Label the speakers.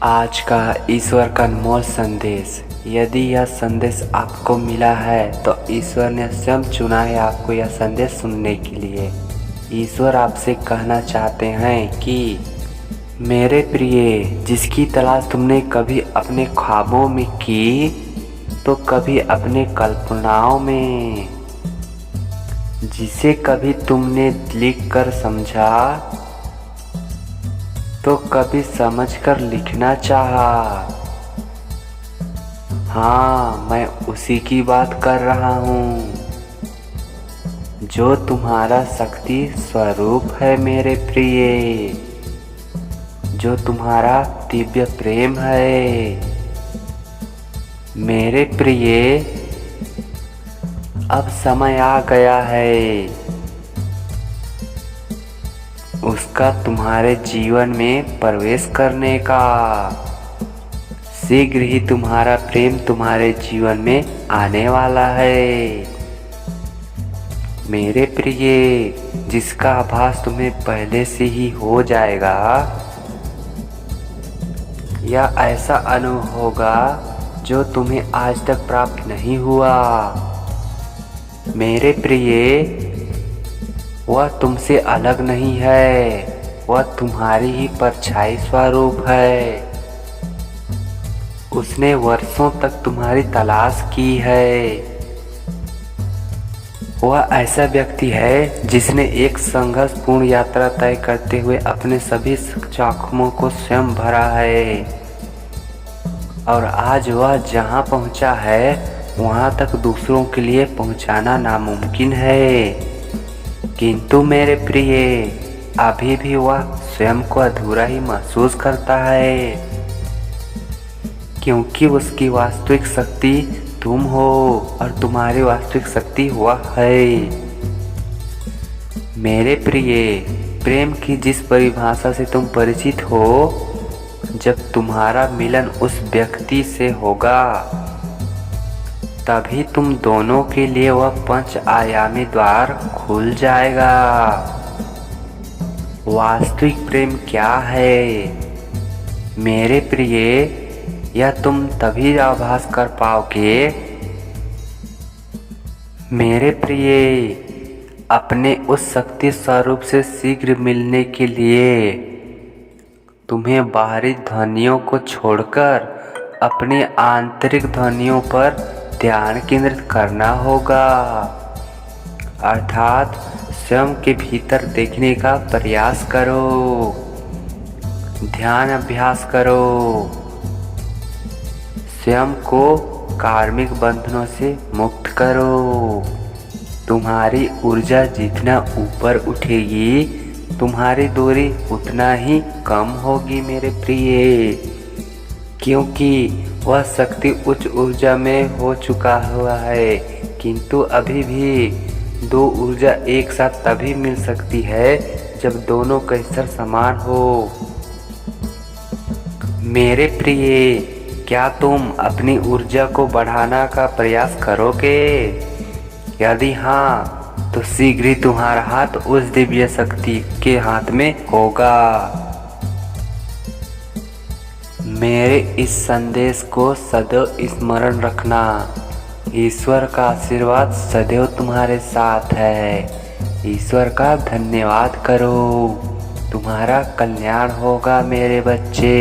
Speaker 1: आज का ईश्वर का अनमोल संदेश। यदि यह संदेश आपको मिला है तो ईश्वर ने स्वयं चुना है आपको यह संदेश सुनने के लिए। ईश्वर आपसे कहना चाहते हैं कि मेरे प्रिय, जिसकी तलाश तुमने कभी अपने ख्वाबों में की तो कभी अपने कल्पनाओं में, जिसे कभी तुमने लिख कर समझा तो कभी समझकर लिखना चाहा। हाँ, मैं उसी की बात कर रहा हूँ जो तुम्हारा शक्ति स्वरूप है मेरे प्रिय, जो तुम्हारा दिव्य प्रेम है मेरे प्रिय। अब समय आ गया है उसका तुम्हारे जीवन में प्रवेश करने का। शीघ्र ही तुम्हारा प्रेम तुम्हारे जीवन में आने वाला है मेरे प्रिय, जिसका आभास तुम्हें पहले से ही हो जाएगा। यह ऐसा अनुभव होगा जो तुम्हें आज तक प्राप्त नहीं हुआ मेरे प्रिय। वह तुमसे अलग नहीं है, वह तुम्हारी ही परछाई स्वरूप है। उसने वर्षों तक तुम्हारी तलाश की है। वह ऐसा व्यक्ति है जिसने एक संघर्षपूर्ण यात्रा तय करते हुए अपने सभी जोखिमों को स्वयं भरा है, और आज वह जहां पहुंचा है वहां तक दूसरों के लिए पहुंचाना नामुमकिन है। किंतु मेरे प्रिय, अभी भी वह स्वयं को अधूरा ही महसूस करता है, क्योंकि उसकी वास्तविक शक्ति तुम हो और तुम्हारी वास्तविक शक्ति वह है मेरे प्रिय। प्रेम की जिस परिभाषा से तुम परिचित हो, जब तुम्हारा मिलन उस व्यक्ति से होगा तभी तुम दोनों के लिए वह 5 आयामी द्वार खुल जाएगा। वास्तविक प्रेम क्या है मेरे प्रिय, यह तुम तभी आभास कर पाओगे मेरे प्रिय। अपने उस शक्ति स्वरूप से शीघ्र मिलने के लिए तुम्हें बाहरी ध्वनियों को छोड़कर अपनी आंतरिक ध्वनियों पर ध्यान केंद्रित करना होगा, अर्थात स्वयं के भीतर देखने का प्रयास करो, ध्यान अभ्यास करो। स्वयं को कार्मिक बंधनों से मुक्त करो। तुम्हारी ऊर्जा जितना ऊपर उठेगी तुम्हारी दूरी उतना ही कम होगी मेरे प्रिय, क्योंकि वह शक्ति उच्च ऊर्जा में हो चुका हुआ है। किंतु अभी भी 2 ऊर्जा एक साथ तभी मिल सकती है जब दोनों का स्तर समान हो मेरे प्रिय। क्या तुम अपनी ऊर्जा को बढ़ाना का प्रयास करोगे? यदि हाँ, तो शीघ्र ही तुम्हारा हाथ उस दिव्य शक्ति के हाथ में होगा। मेरे इस संदेश को सदैव स्मरण रखना। ईश्वर का आशीर्वाद सदैव तुम्हारे साथ है। ईश्वर का धन्यवाद करो। तुम्हारा कल्याण होगा मेरे बच्चे।